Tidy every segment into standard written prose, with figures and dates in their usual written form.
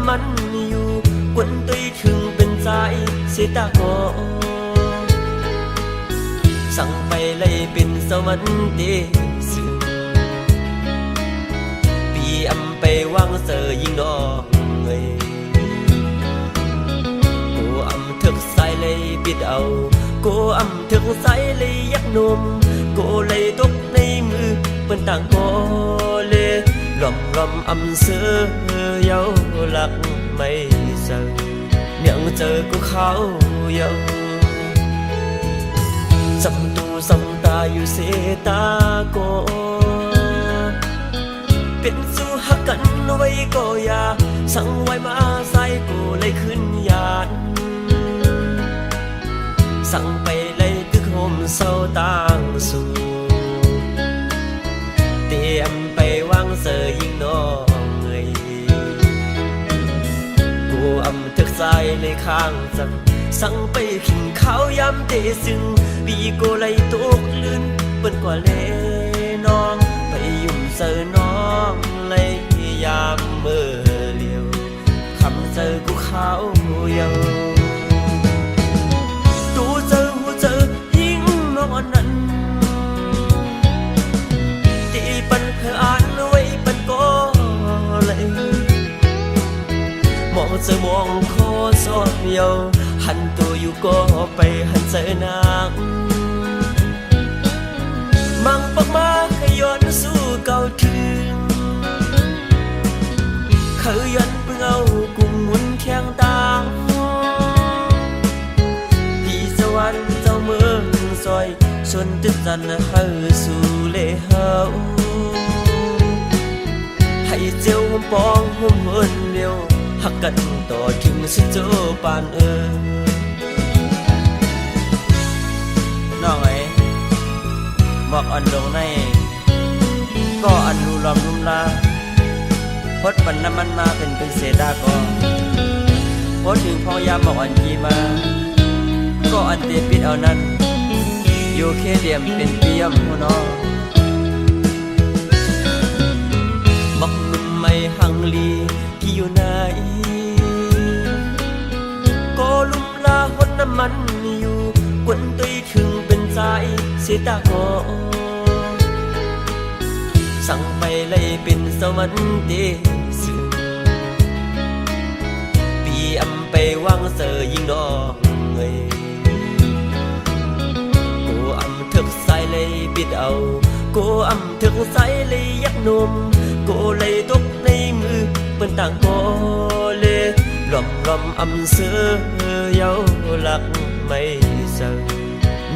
ำมันอยู่กวนตุยถึงเป็นใจเสียตาก็สั่งไปเลยเป็นสวรรค์เดซึ่งปีอำไปวางเสยยิงน้องเอ้ยกูอำถึกใส่เลยปิดเอากูอำถึกใส่เลยยักนมกูเลยตกในมือเป็นต่างก็เลยรำอำเสือเยาหลักไม่เจอยังเจอกูเขาเยาสำตูสำตาอยู่เสตาโกเป็นสู้หักกันไว้ก็อย่าสั่งไว้มาใส่กูเลยขึ้นยานสั่งไปเลยตึกโฮมเศร้าต่างสู่เตรียมไปวางเสยยิงน้องเอ้ยกูอำทึกใจเลยข้างจังสั่งไปขิงเขาย้ำเตซึ่งปีโกไลตกลื่นเปิ้นกว่าเลน้องไปยุ่มเสอน้องเลยยามเมื่อเลียวคำเจอกูเขาเยาตูเจอหูเจอยิ่งมองนั้นตีปันเพื่ออ่านไว้ปันก็เลยมองเจอมองคอสอบเยาหันตัวอยู่ก็ไปหันเจอนางมังปักมาขย้อนสู้เก่าถึงเคยยันเพิ่งเอากุมหมุนแข้งตาที่สวรรค์เจ้าเมืองซอยชนตึกจันเฮาสู่เลเฮาให้เจ้าหุ่มปองหุ่มเฮินเดียวหักกันต่อถึงสิเจ้าปานน้องไอ้บอกอันลงในก็อันรูลอมลุ่มลาพดปันน้ำมันมาเป็นเศษดาก็พดถึงพอยามบอกอันกีมาก็อันเตปิดเอานั้นโยเคเดียมเป็นเปียมหัวน้องบอกนุ่มไม่หังลีที่อยู่ไหนก็ลุ่มลาพดน้ำมันอยู่กวนตุยถึงเป็นใจเสียตาก็สั่งไปเลยเป็นสวรรค์เดซึ่งปีอำไปวางเสยยิงน้องเอ้ยกูอำถึกใส่เลยปิดเอากูอำถึกใส่เลยยักนมกูเลยตกในมือเป็นต่างก็เลยรำอำเสือเยาหลักไม่เจอ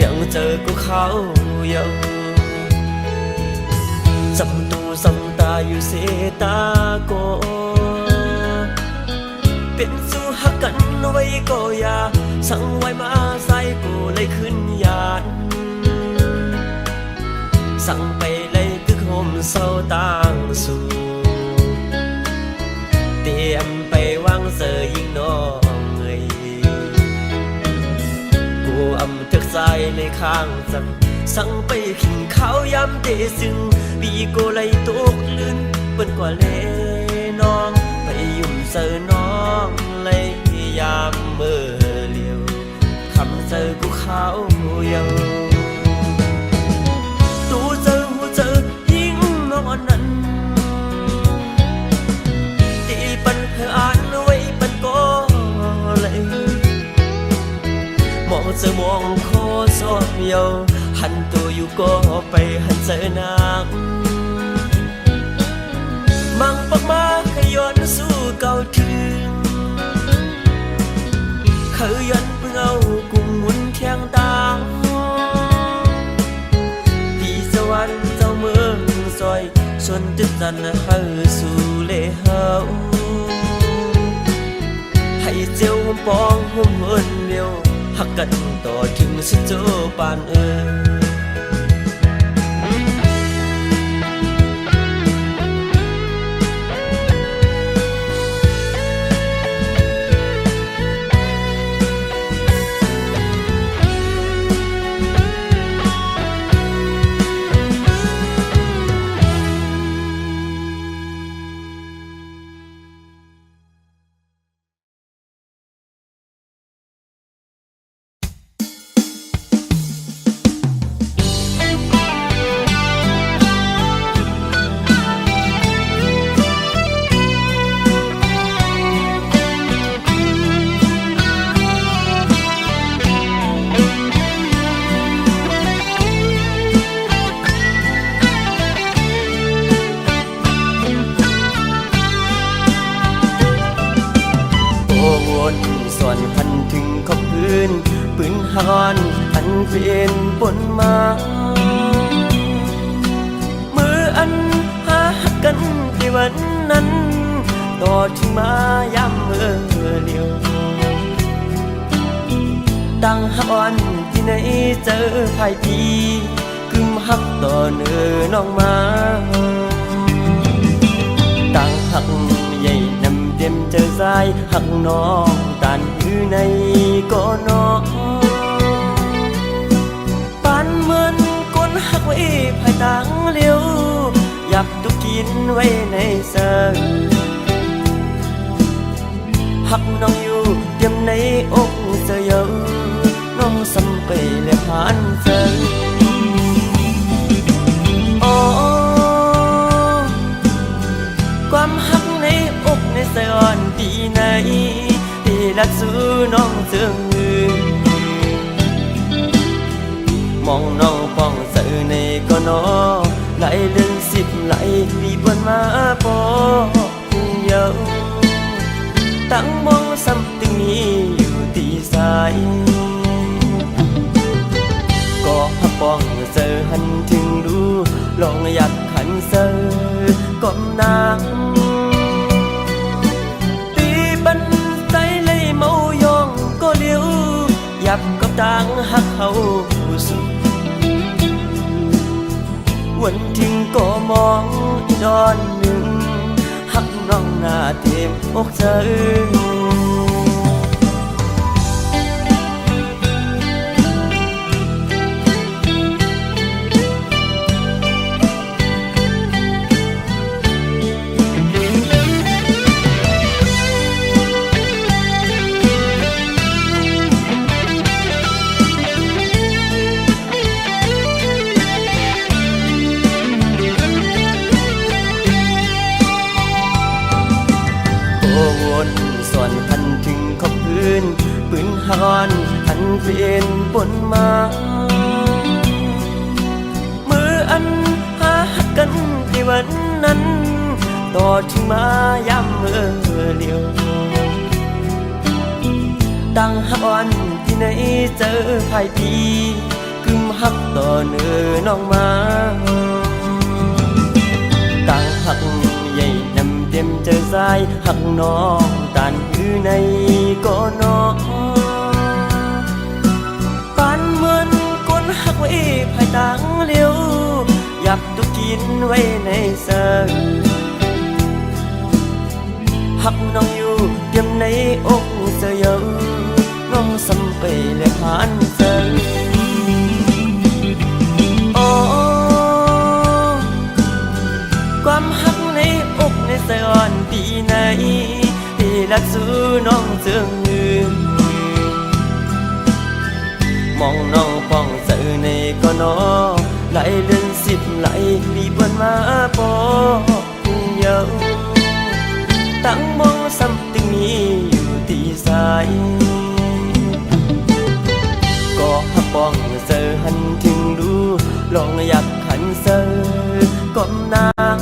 ยังเจอกูเขาเยาสำตูสำตาอยู่เสตาโกเป็นสู้หักกันไว้ก็อย่าสั่งไว้มาใส่กูเลยขึ้นยานสั่งไปเลยตึกโฮมเศร้าต่างสู่เตรียมไปวางเสยยิงน้องเอ้ยกูอำทึกใจเลยข้างจังสั่งไปขิงเขาย้ำเตซึ่งปีโกไลตกลื่นเปิ้นกว่าเลน้องไปยุ่มเสอน้องเลยยามเมื่อเลียวคำเจอกูเขาเยาตูเจอหูเจอยิ่งมองนั้นตีปันเพื่ออ่านไว้ปันก็เลยมองเจอมองคอสอบเยาหันตัวอยู่ก็ไปหันเจอนางมังปักมาขย้อนสู้เก่าถึงเคยยันเพิ่งเอากุมหมุนแข้งตาที่สวรรค์เจ้าเมืองซอยชนตึกจันเฮาสู่เลเฮาให้เจ้าหุ่มปองหุ่มเฮินเดียวหักกันต่อถึงสิเจ้าปาน อนพันถึงขอบพื้นปืนฮอนอันเป็นปนมามืออันหากันที่วันนั้นต่อถึงมาย้ำเมื่อเดียวตั้งฮักอ่อนที่ไหนเจอภายปีกึมฮักต่อเนื้อน้องมาตั้งหักใหญ่นำเต็มเจอสายหักน้องตันอยู่ในก็น้องปานเหมือนก้นหักไว้ภายต่างเลี้ยวอยากตุกกินไว้ในเสือหักน้องอยู่เต็มในอกเสือเยอะน้องสัมไปและผ่านเสือความหักในอกในสยอนปีไหนที่รักสู้น้องเสื่อมือมองน้องป้องเสือในก็นอไหลเดิน10ไหลปีบนมาปอเยาตั้งมองซ้ำตึงนี้อยู่ตีสายก็หักป้องเสือหันถึงดูลองอยากขันเสือก้มนางตีบันใจเลยเมายองก็เลี้ยวยับกับต่างหักเขาสุดวันทิ้งก็มองอีดอนหนึ่งหักน้องหน้าเต็มอกเธอวนสอนพันถึงขอบพื้นปืนฮอนอันเป็นปนมามืออันหากันที่วันนั้นต่อถึงมาย้ำเมื่อเดียวตั้งฮักอ่อนที่ไหนเจอภายปีกึมฮักต่อเนื้อน้องมาตั้งฮักใหญ่นำเต็มเจอสายหักน้องตันอยู่ในก็น้องปานเหมือนก้นหักไว้ภายต่างเลี้ยวยับตุกกินไว้ในเสือหักน้องอยู่เต็มในอกเสือเยอะน้องสัมไปและผ่านเสือความหักในอกในสยอนปีไหนที่รักสู้น้องเสื่อมือมองน้องป้องเสือในก็นอไหลเดิน10ไหลปีบนมาปอเยาตั้งมองซ้ำตึงนี้อยู่ตีสายก็หักป้องเสือหันถึงดูลองอยากขันเสือก้มนาง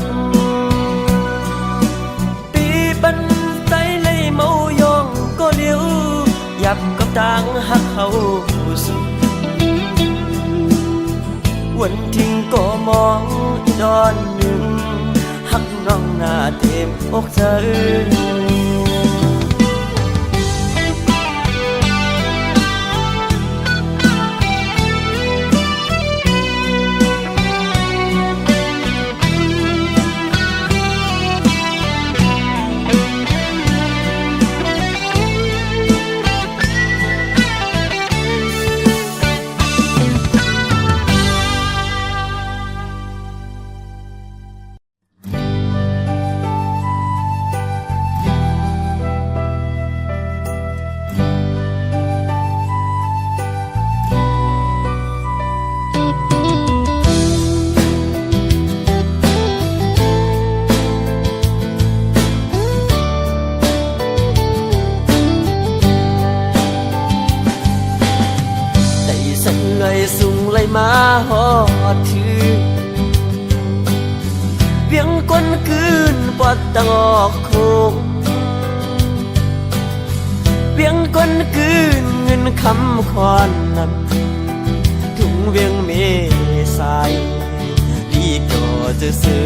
ตีบันใจเลยเมายองก็เลี้ยวยับกับต่างหักเขาสุดวันทิ้งก็มองอีดอนหนึ่งหักน้องหน้าเต็มอกเธอสูงเลยมาหอดถือเวียงก้นคืนปอดตะงอกโคง เวียงก้นคืนเงินคำคอนนำถุงเวียงเมสายดีก็จะซื้อ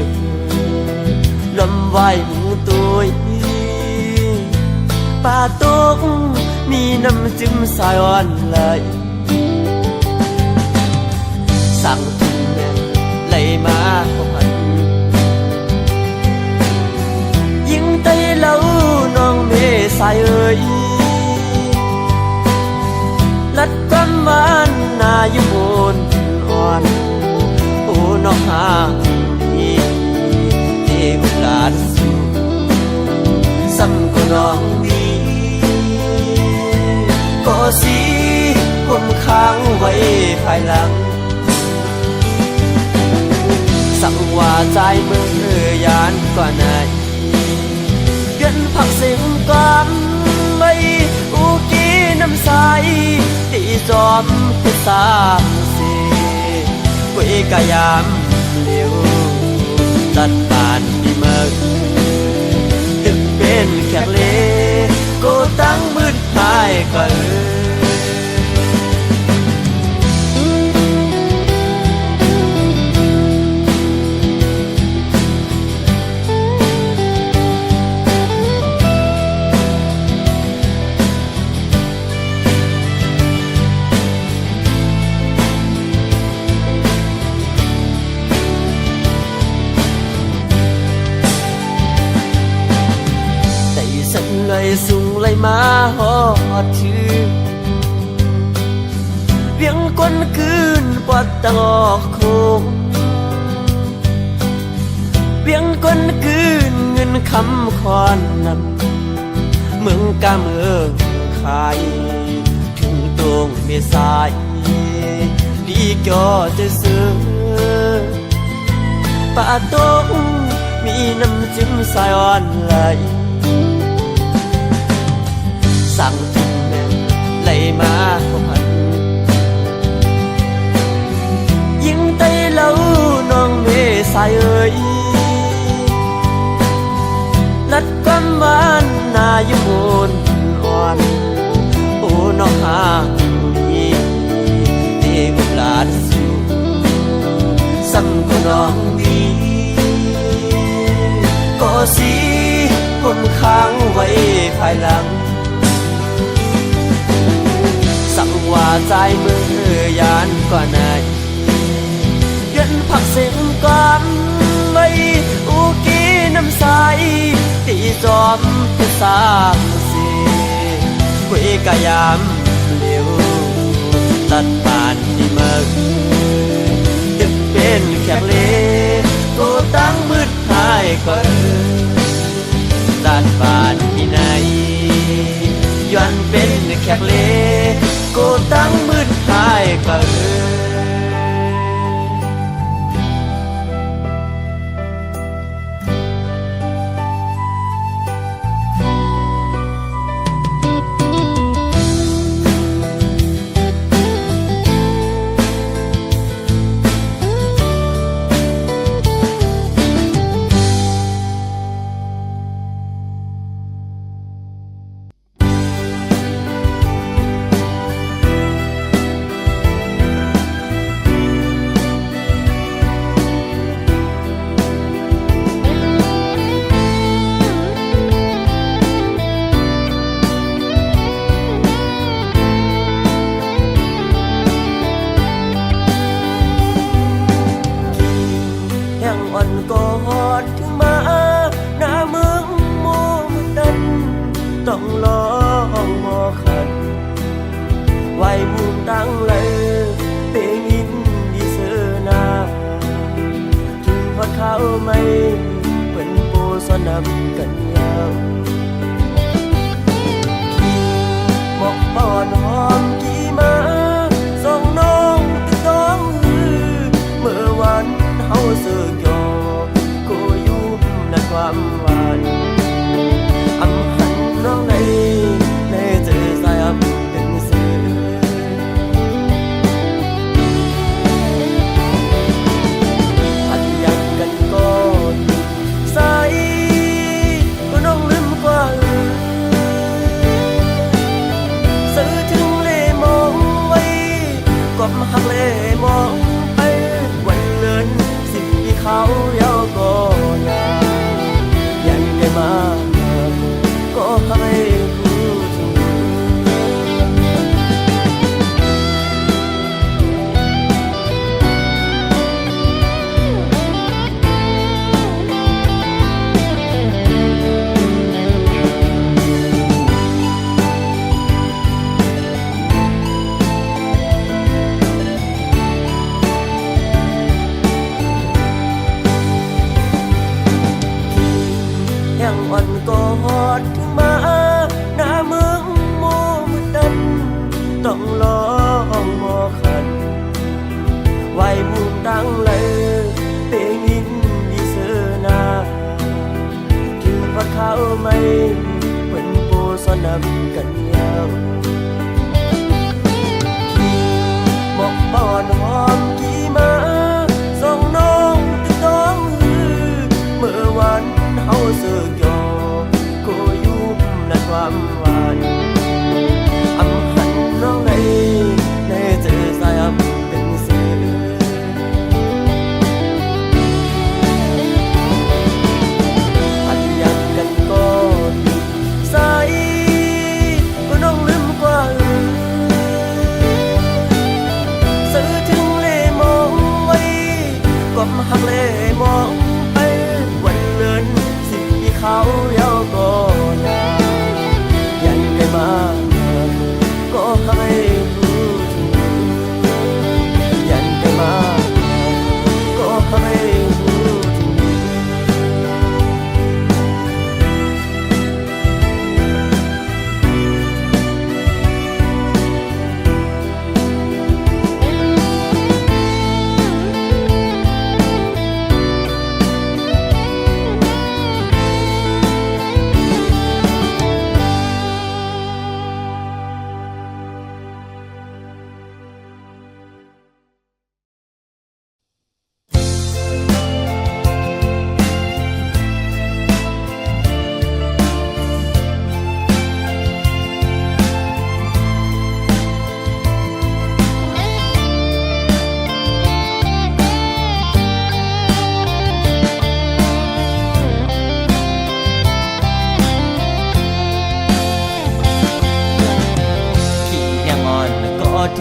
ลมไหวหูตัวป่าตกมีน้ำจิ้มสายอ่อนไหลสั่งถึงแม่ไหลมาพันยิ่งไตเล่าน้องเมสายเอ่ยลัดความหวานนาอยู่บนอ่อนโอ้น้องหาดีเทวลาสูซ้ำก็น้องดีก็สิผมค้างไว้ภายหลังสั่งว่าใจมือยานก่อนไหนเดือนพักเสียงก่อนไม่อุกีน้ำใสตีจอมพิสามสีกุยกะยามเลี้ยวตัดปานที่เมื่อดึกเป็นแขกเลก็ตั้งมืดหายก็เลยสูงเลยมาหอดชื่อเวียงก้นคืนปอดตะงอกโคงเวียงก้นคืนเงินคำคอนนำเมืองกาเมืองขายถึงตรงเมษายดีก็จะซื้อป่าตกมีน้ำจิ้มสายอ่อนไหลสั่งถึงแม่ไหลมาพันยิ่งไตเล่าน้องเมสายเอ่ยลัดความหวานนาอยู่บนอ่อนโอ้น้องหาดีเทวลาสูซ้ำก็น้องดีก็สิผมค้างไว้ภายหลังสั่งว่าใจมือยานกว่าไหนเดือนพักเสียงก่อนไม่อุกีน้ำใสตีจอมพิสามสีกุยกะยามเลี้ยวตัดปานที่เมื่อดึกเป็นแขกเลก็ตั้งมืดหายก็ตัดปานที่ไหนย้อนเป็นแขกเลก็ตั้งมืดหายก็กอดถึงมาหน้าเมืองโมดันต้องลองมอขันไว้มุมตั้งเลยเพลงอินดีเสนาถึงพอเข้าไม่เป็นโปสนำกันยาวบอกบอนหอมกี่มาส่งน้องติดต้องเมื่อวันเฮาเสือกยอก็ยุ่มในความหวานอำหันน้องในเจอสายอับเป็นเสือพัดยักกันก่อนใส่ก็น้องลืมก ให้รู้ถึงยังอ่อนกอดถึงมาหน้าเมืองโมมืดดันต้องลองมอขันไว้มุมดังเลยเปงินดีเสนาถึงพัดเขาไม่เป็นโปสนับกันยาวบอกบอนหอมกี่มาส่งน้องติดต้องเมื่อวันเฮาเสือกยอก็ยุ่มในความหวานอำหันน้องในเจอสายอำเป็นเสืออันอยากกันก็สายก็น้องลืมกว่าซื้อถึงเลมองไว้ก็มาหักเลมองไปวันเลือนเขาเยาก็ยายันไกลมาก็ให้รู้ถึงยันไกลมาก็ให้รู้ถึง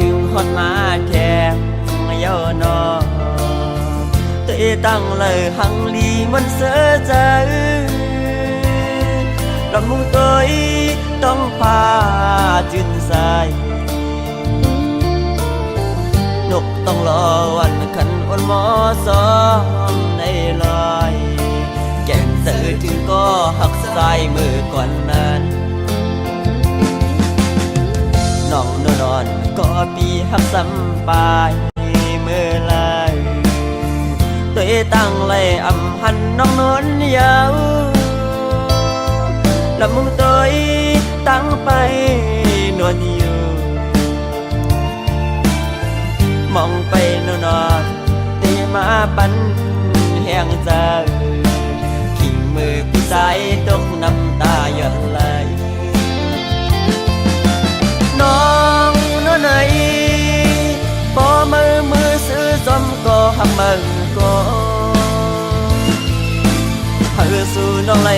ถึงฮอดมาแทงเยานอตัวตั้งเลยหังลีมันเสือใจลำมุงตัวต้องพาจืนใสนกต้องรอวันขันอ่อนหมอซ้อมในลอยแก่งเสือถึงก็หักสายมือก่อนนั้นน้องนอนก็ปีหักสัมปายเมื่อไรตัวตั้งเลยอำหันน้องนนยาวลำมุงตัวตั้งไปนวลอยู่มองไปนอนตีมาปันแห้งใจขิงมือผู้ชายตกน้ำตาหยดไหลน้องน้อยไหนพอมือซื้อจอมก็หักมันก็หาสู่น้องไหล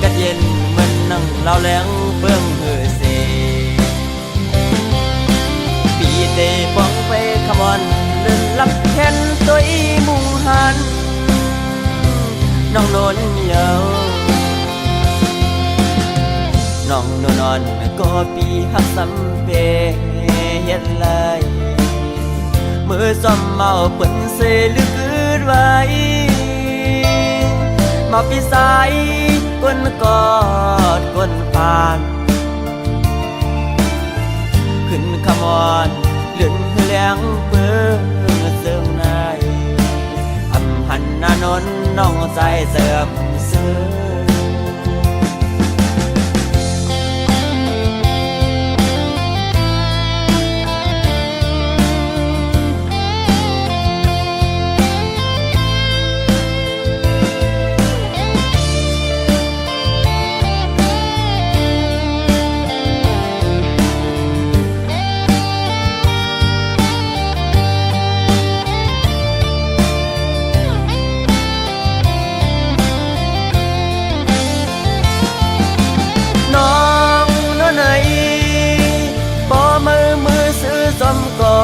กัดเย็นเหมือนนั่งเล่าแหลงเบื้องเหือเสปีเตป้องไปขมอนเลื่อนลับแค้นตัวมุงหันน้องนนเยาน้องนอนก็ปีหักสัมเพเฮ็ดไรมือซ้ำเมาเปิ่นเสลึกอืดไว้มาปีสายก้นกอดก้นปานขึ้นขมอนเลื่อนแหลงเปื้อเสื่อมในอำหันนานนน้องใจเสื่อมเสื่อ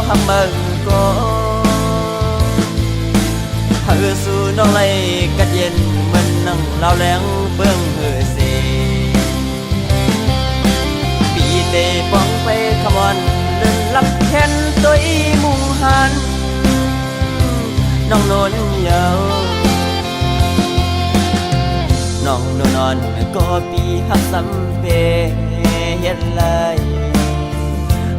ทำเบิ่งก็เธอสู่น้องไหลกัดเย็นเหมือนนั่งเล่าแรงเบื้องเหือเสปีเตป้องไปขมอนเดินลับแทนตัวอีมุงหันน้องโนนเยาน้องโนนอนก็ปีหักสำเพเฮ็ดเลย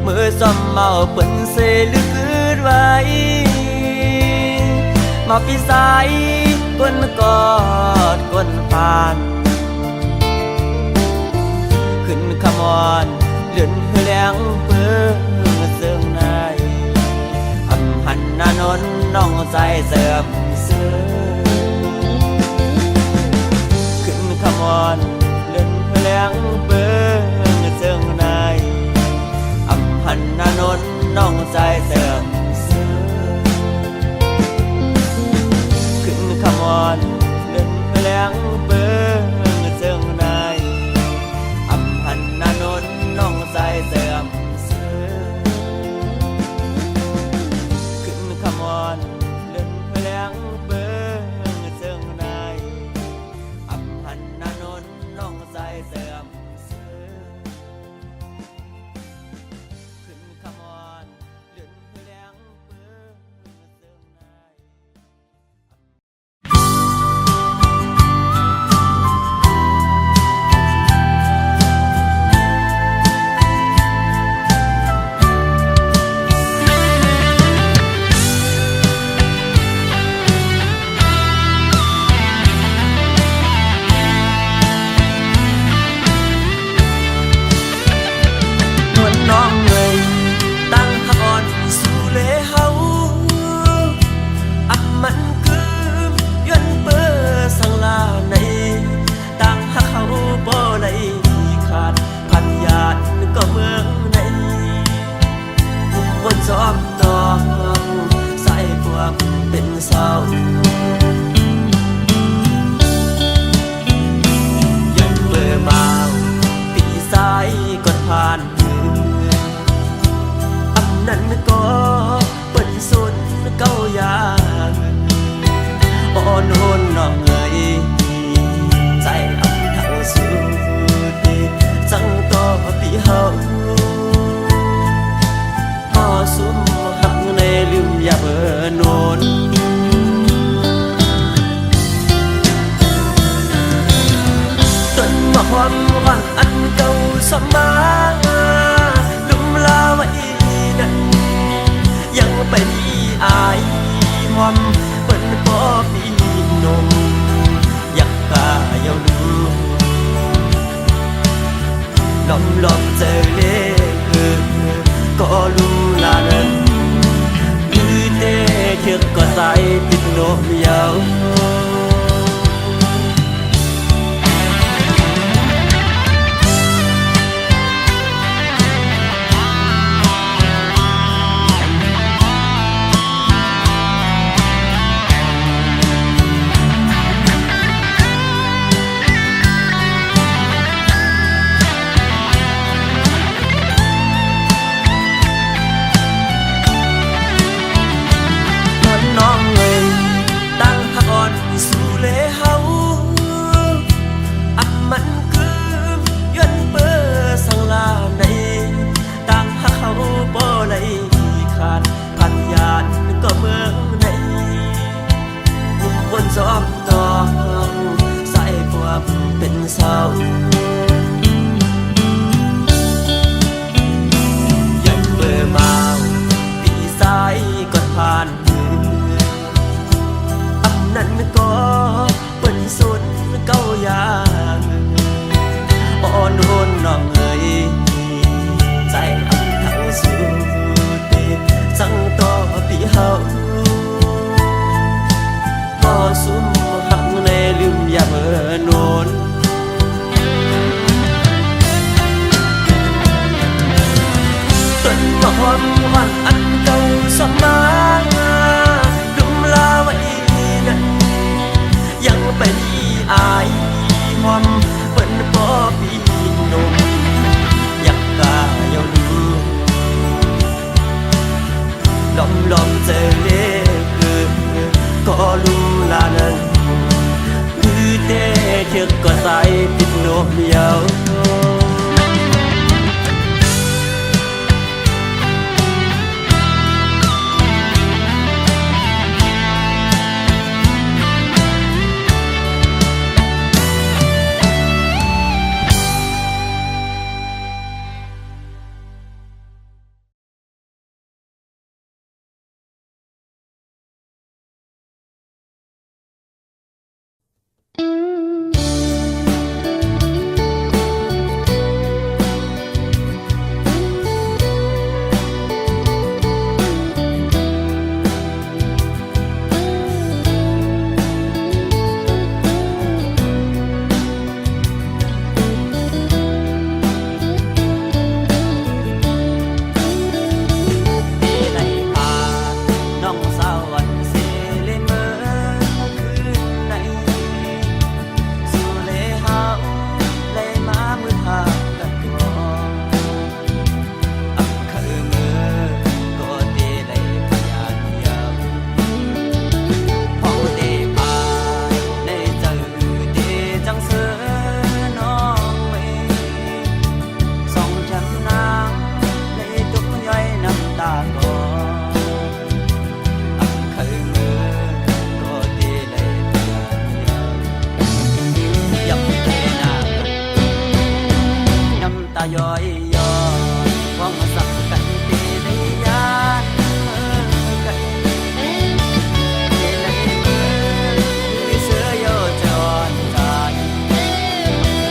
มือซ้อมเมาเปิ้นเสลึกคืนไว้มาปีสายก้นกอดก้นผ่านขึ้นขมอนเลื่อนแรงเปื้อเสื่องในอำหันนานนน้องใจเสื่อมเสื่อขึ้นขมอนเลื่อนแรงเปื้อเสื่องในอำหันนานนน้องใจเสื่อมขมอนเล่นแรงเปื้อเสื่องในอำหันนานนน้องใจเสื่อมเสื่อขึ้นขมอนเล่นแรงเปื้อเสื่องในอำหันนานนน้องใจเสื่อมเสื่อขึ้นขมอนเล่นแรงเปื้อเสื่องในน้องเลยตั้งหักอ่อนสู่เลเฮาอับมันคือย้อนเปื้อสังลาในตั้งหักเขาบ่ได้ขาดพันญาติก็เมืองในวนจอมตองใส่พวกเป็นเศร้าย้อนเปื้อบ่าวปีสายกดผ่านนั่นก็เป็นสุดเก้ายางอ่อนโอนน้องเอ๋ยใจอับเท่าสุดจังต่อปีเฮาพอสุมหักในลืมอย่าเบิ่นโนนต้นมะฮอมอ่อนอันเก่าสมาลุมลาไว้ยังเป็นอายหอมเป็นปอปีนมอยากกายาวดูล้อมเจอเล่ก็รู้ลาเดินยืดเตะเชือกก็ใส่ติดนมยาวจอมตองใส่พวกเป็นเศร้ายันเบื่อบ่าวปีสายก็ผ่านอันนั้นก็เป็นสุดเก้ายางอ่อนโอนน้องเอ๋ยใจอับเท่าสุดจังต่อปีเฮาสุมหักในลืมอย่าเบิ่นโนนต้นมะฮอมอ่อนอันเก่าสมาลุมลาไว้นั้นยังเป็นอายหอมเป็นปอปีนมอยากกายาวดู องสักกันตีได้ยานกันในมือมีเสื้อโยจรใจ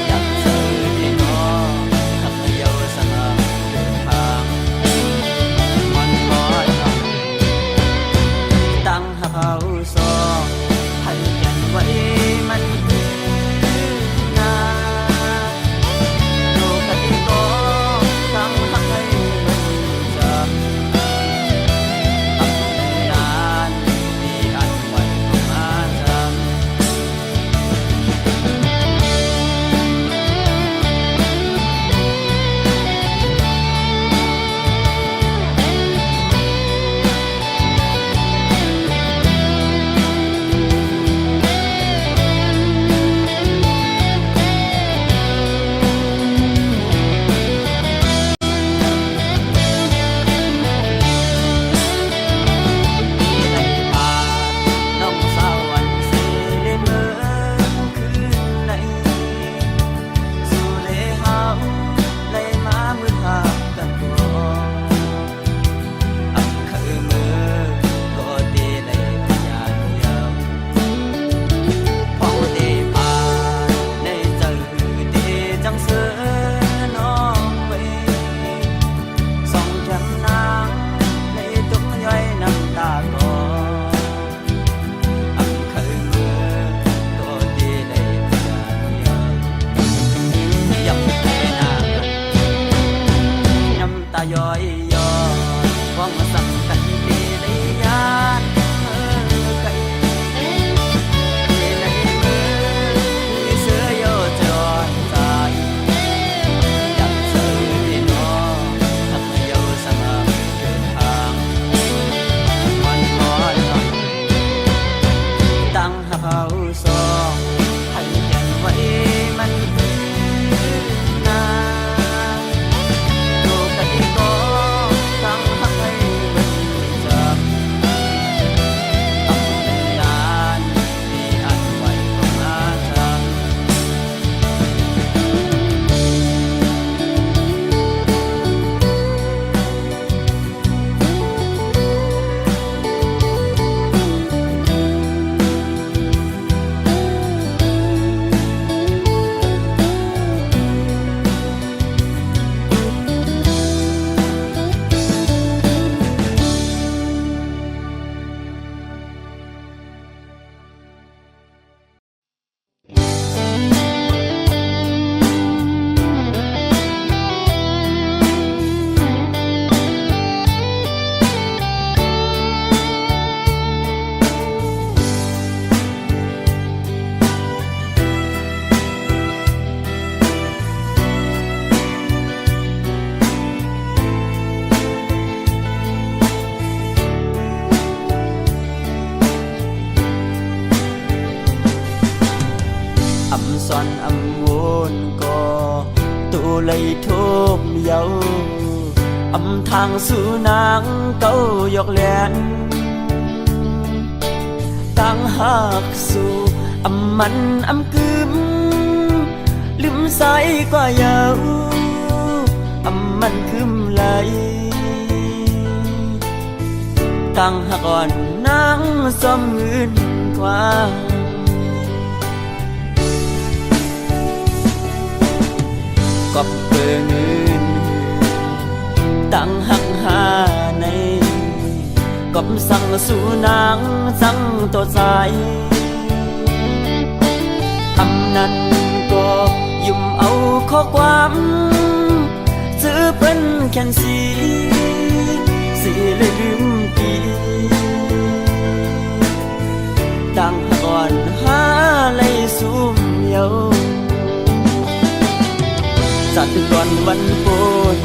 อยากเจอที่นอขับเยาสนามเดินทางมันลอยตั้งเขาซอให้กันไว้มันย่อยย่อว่างสักกันตีได้ยานกันในมือมีเสื้อโยจรใจอยากเจอที่นอขับเยาสนามเดินทางมันลอยตั้งเขาซอให้กันไว้มันson âm vốn có tụ lấy thôm dấu âm thang su nắng câu giọt lén tăng hạc su âm mặn âm cướmลืม say qua dấu âm mặn cướm lại tăng hạc còn nắng xóm ngươn quaกอบเปิงอื่นตั้งหักหาในกอบสั่งสู่นางสั่งตัวใจคำนั้นก็ยุ่มเอาข้อความซื้อเป็นแค่สีลืมปีตั้งก่อนหาเลยซุ่มเยาสัตว์ก่อนวันโปน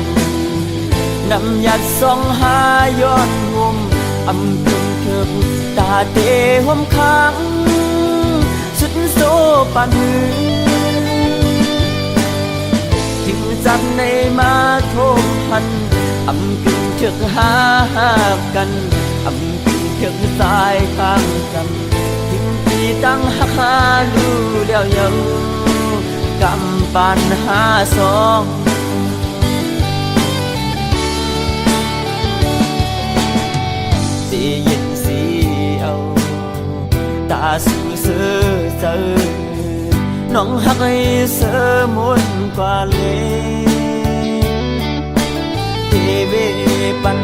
นำยัดส่องหาย้อนห่มอำพึงเถิบตาเตห่มค้างสุดโซปานมือจึงจับในมาโทษพันอำพึงเถิบหากันอำพึงเถิบสายข้างกันถึงปีตั้งหักหาดูแล้วเยากำปันหาสอง น้องหักให้เสือมุนกว่าเลยเทเวปัน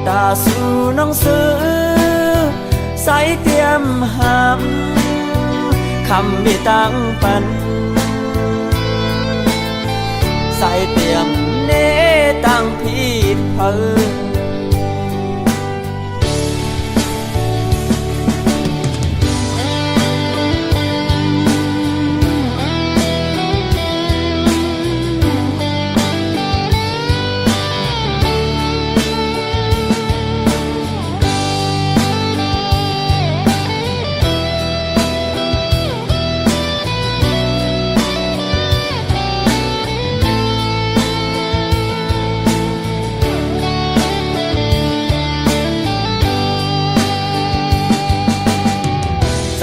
ตาสู่น้องเสือใส่เตรียมหามคำมีตั้งปันใส่เตรียมเนตั้งผิดเพิ่น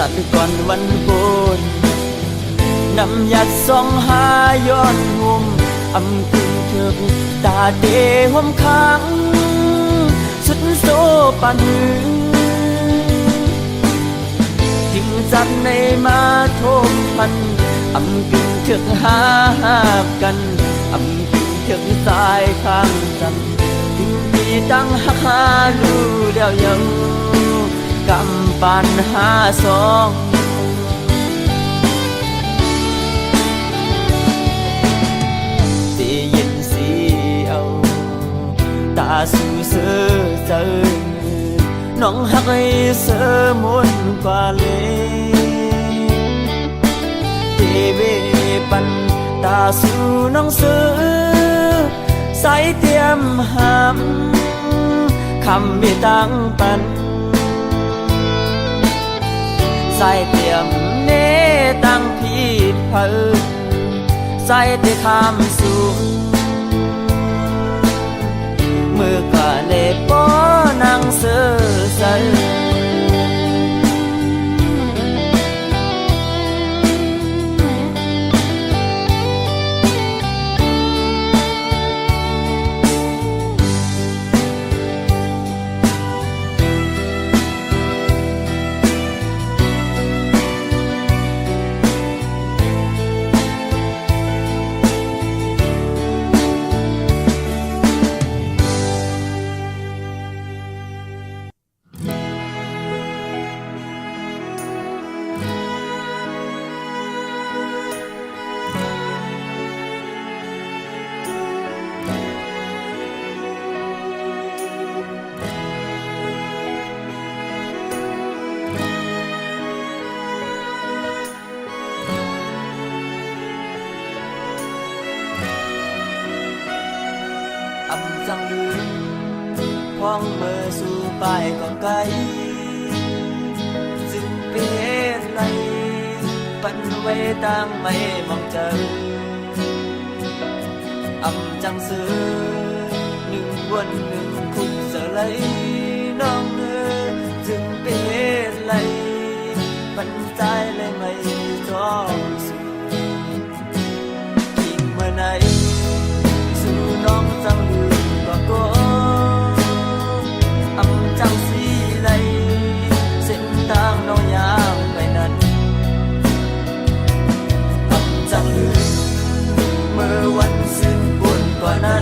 สัตว์ก่อนวันโกนนำยัดสองหาย้อนหุ่มอำตึงเถิกตาเดหวมค้างสุดโซปันทิมจัดในมาโทมพันอำตึงเถิกหากันอำตึงเถิกสายข้างกันถึงปีตั้งหักหาลูเดียวยังกำปันหาสองสียินสีเอาตาสู่เสือเจอน้องหักให้เสือมุนกว่าเลยเทเวปันตาสู่น้องเสือใส่เตรียมหามคำมีตั้งปันใส่เตรียมเนตั้งผิดเพิ่นใส่เตคำสูงมือกะเลปอนางเสือใสอำจังลืมพ้องเมื่อสู่ไปก่อนไกลจึงเป็นไรปันไว้ตั้งไม่มองเจออำจังซื้อหนึ่งวันหนึ่งคุกเสลยน้องเนื้อจึงเป็นไรปันใจเลยไม่จ้องสู่ทิ้งเมื่อไหนสู่น้องจังลืมก็อำจังสีไหลเส้นทางน้องยามไปนั้นอำจังลืมเมื่อวันสิ้นบุญกว่านั้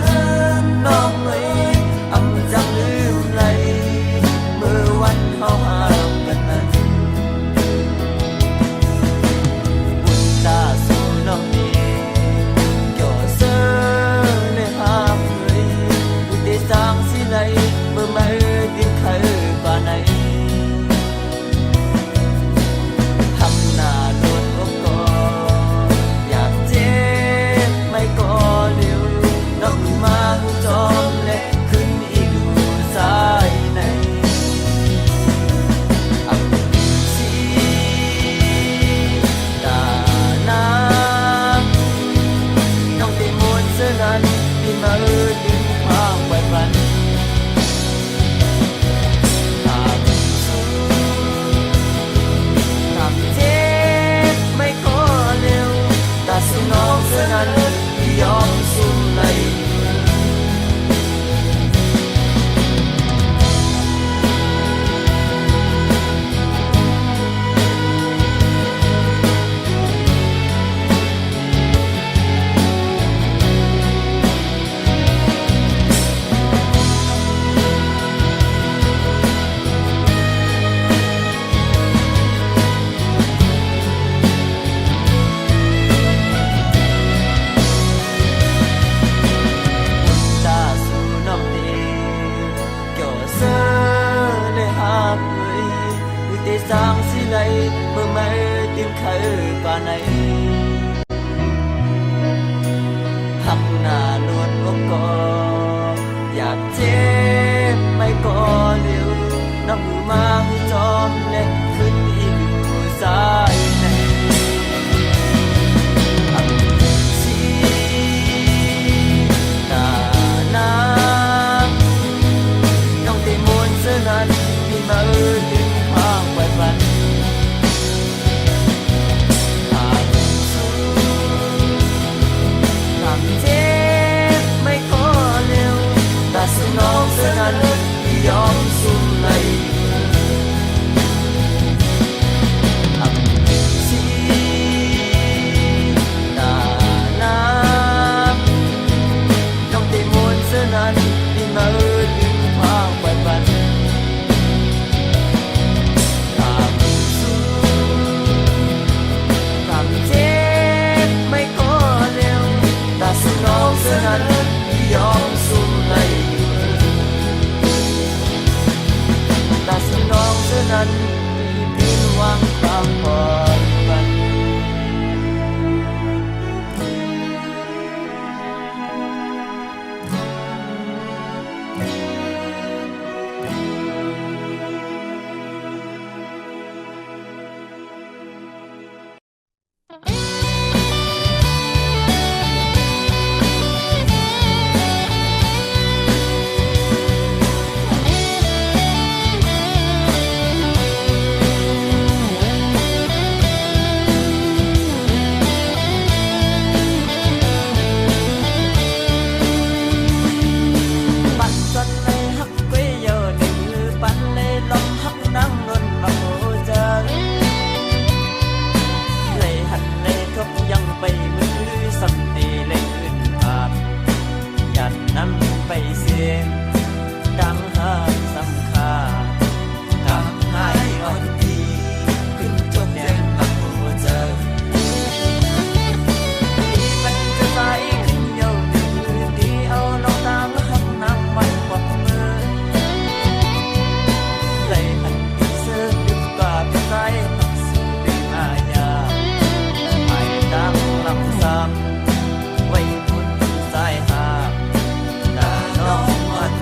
นน้องเอ๋ยอำจังลืมไหลเมื่อวันเขาห่างกันนั้น จางสิไหลเมื่อไม่ติมเขาป่าไหนหักหน้านวลอกกออยากเจ็บไม่ก็เร็วน้ำมือมาหูจอมเล็กขึ้นอีกอยู่สายไหนอักสีหน้าน้ำน้องได้มวนเสื้อนั้นมีมาดึงข้างไว้บันหากสู้หากเจ็บไม่ขอเร็วแต่สนองเสื้อนั้นยอมสุ่มในอักสีหน้าน้ำน้องได้มวนเสื้อนั้นมีมาดึงข้างไว้บันหากสู้หากเจ็บไม่ขอเร็วแต่สนองเสื้อนั้นยอมสุ่มในแต่สนองเสื้อนั้นที่พินหวังความพอกันปั่นจนเลยฮักไว้เยอะหนึ่งหรือปั่นเลยลองฮักนั่งนวลมาโหเจอเลยหันเลยทบยังไปมือสัมตีเลยขึ้นภาพยันนั้นไปเสียงดังหาสำคาทำให้อ่อนดีขึ้นจนแดงมาโหเจอที่มันจะใสขึ้นเยอะหนึ่งที่เอาลองตามหักนั่งไม่กวักมือเลยหันเสื้อดึกกว่าเป็นไรหักสูเป็นอาญาไม่ดังลำซ้ำไว้ทุนสายหาตาน้องมัน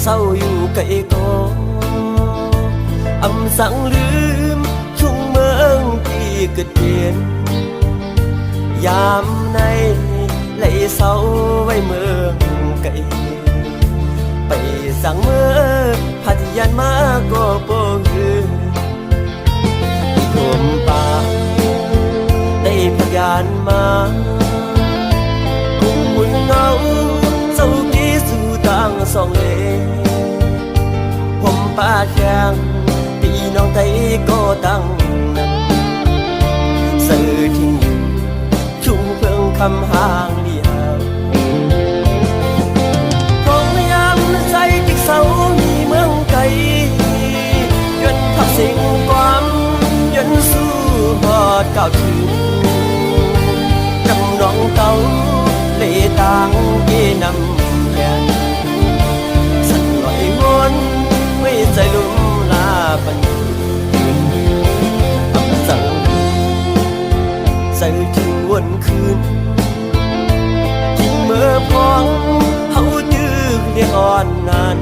เศร้าอยู่ไกลก็อำสั่งลืมทุ่งเมืองที่เกิดเปลี่ยนยามในไหลเศร้าไว้เมืองไกลไปสั่งเมื่อพัทยานมาก็บ่ฮือผมป่าได้พยานมากุ่มหุ่นเงาเศร้ากี้สู่ต่างสองเลผมป่าแข็งพี่น้องไทยก็ตั้งนั้นสื่อที่อยู่ชุมเพิ่งคำห่างเดียวคงยามใจจิกเศร้ามีเมืองไกลย้อนทับสิ่งความย้อนสู้หอดก้าวถึงจำลองเก่าเลต่างเย่นำแยนสั่นลอยวนไม่ใจลุ่มลาปันอำสั่งใส่ถึงวันคืนที่เมื่อพองเขายืดเรียอ่อนนาน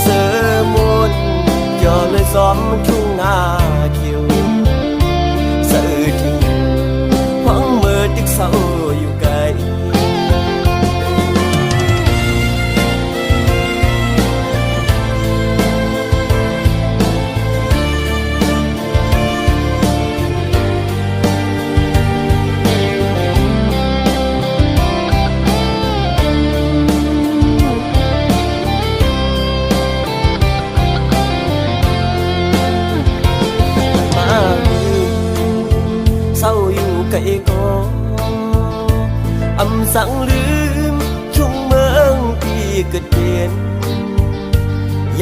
เสือมุนย่อเลยซ้อมทุ่งนาเขียวเสือถึงหวังเมื่อตึกเศร้าอยู่ไกลเศร้าอยู่ไกลก็อำสั่งลืมทุ่งเมืองที่เกิดเปลี่ยน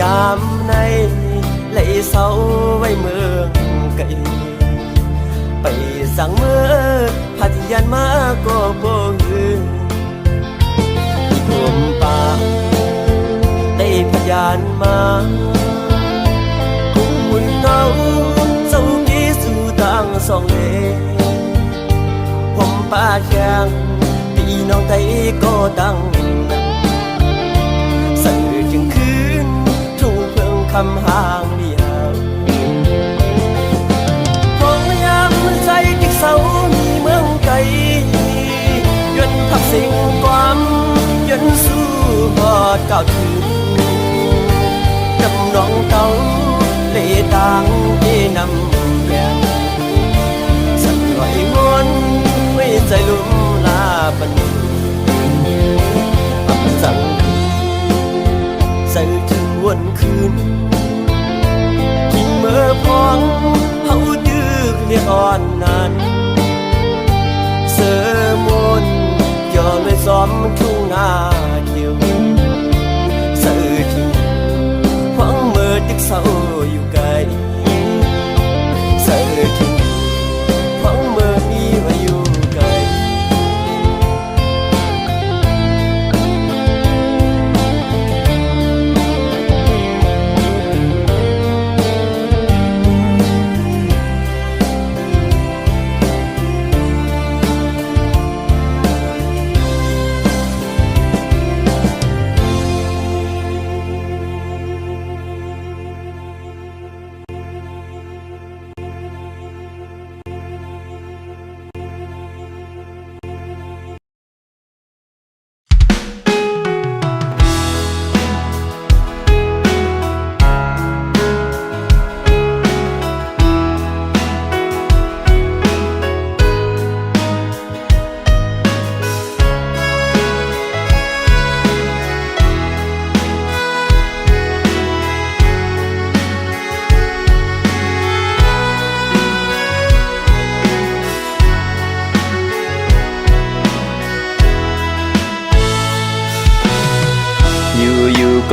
ยามในไหลเศร้าไว้เมืองไกลไปสั่งเมื่อพัทยานมาก็บ่ฮือผมป่าได้พยานมากุ่มหุ่นเงาเศร้ากี้สู่ต่างสองเลผมป่าแข็งพี่น้องไทยก็ตั้งนั้นสื่อจึงคืนทุ่งเพิ่งคำห่างเดียวคงยามใจจิกเศร้ามีเมืองไกลย้อนทับสิ่งความย้อนสู้หอดก้าวถึงจำลองเก่าเลต่างเย่นำแยนสั่นไหววนไม่ใจลุ่มลาปันอำสั่งใส่ถึงวันคืนที่เมื่อพองเขายืดเรียอ่อนนานเสือมุนย่อเลยซ้อมทุ่งนาเขียวเสือที่หวังเมื่อตึกเศร้าอยู่ไกลเสือที่หวังเมื่อมีไว้อยู่ไกล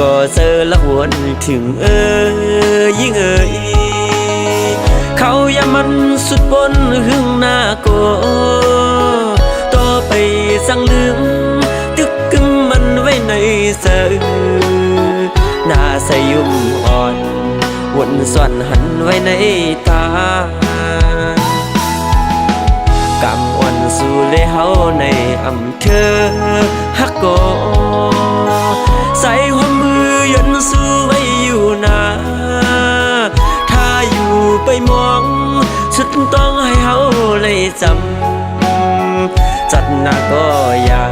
ก็เจอละวนถึงยิ่งเขาอย่ามันสุดบนหึงหน้าโกต่อไปสั่งลืมตึกกึมมันไว้ในเสือหน้าสยุ่มอ่อนวนส่วนหันไว้ในตากำอ่อนสู่เลยเฮาในอำเภอฮักโกใส่หัว ดต้องให้เฮาเลยจำจัดหน้าก็อย่า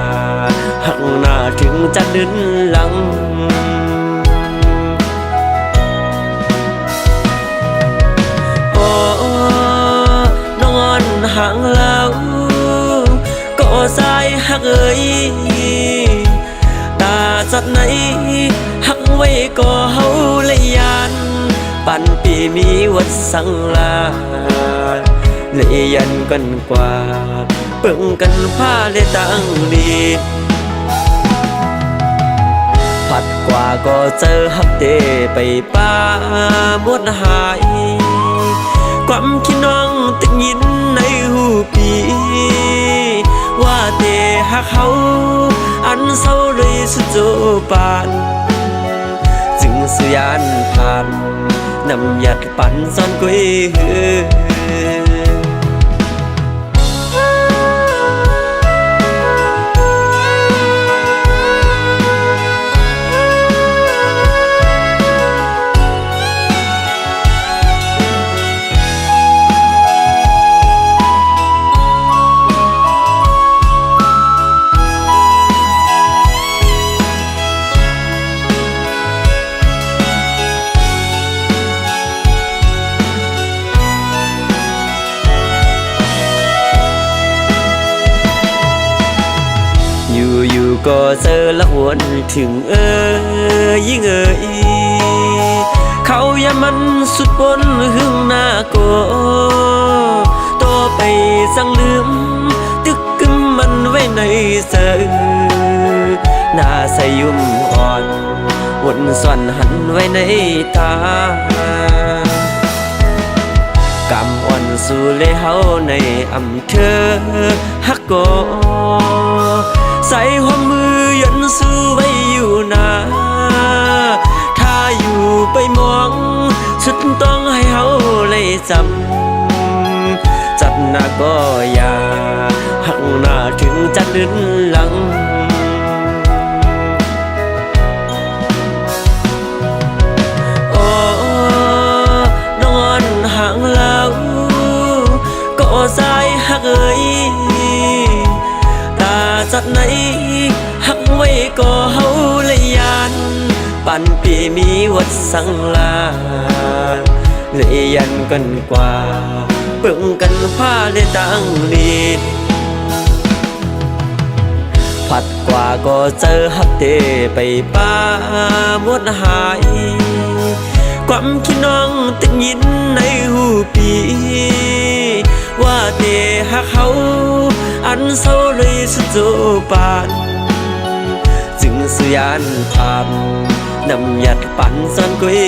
หักหน้าถึงจะดึนหลังโอ้นอนห่างแล้วก็สายหักเอ่ยตาจัดไหนหักไว้ก็เฮาเลยยานปันปีมีวัดสังลาเลยยันกันกว่าเปิ่งกันผ้าเลยตั้งดีผัดกว่าก็เจอฮักเตไปป้าหมดหายความคิดน้องตึกยินในหูปีว่าเตหักเขาอันเศร้าเลยสุดโจปานจึงสุยานผ่านนำหยัดปั่นซ่อนกุ้ยอยู่ก็เจอละวนถึงยิ่งเขาอย่ามันสุดบนหึงหน้าก็ต่อไปสั่งลืมตึกกึมมันไว้ในเสือหน้าใสยุ่มอ่อนวนซ่อนหันไว้ในตากำอ่อนสู่เลยเฮาในอำเภอฮักก็ใส่หัวมือยันสู้ไว้อยู่นาถ้าอยู่ไปมองสุดต้องให้เฮาเลยจำจัดหน้าก็อย่าหักหน้าถึงจะดึนหลังโอ้นอนห่างแล้วก็สายหักเอ่ยจัดไหนหักไว้ก็เฮาเลยยานปันปีมีวัดสังลาเลยยันกันกว่าเปิ่งกันผ้าเลยตั้งดีผัดกว่าก็เจอฮักเตไปป้าหมดหายความคิดน้องตึกยินในหูปีว่าเตหักเขาอันเศร้าเลยสุดโจปานจึงสุยานผ่านนำหยัดปั่นซ่อนกุ้ย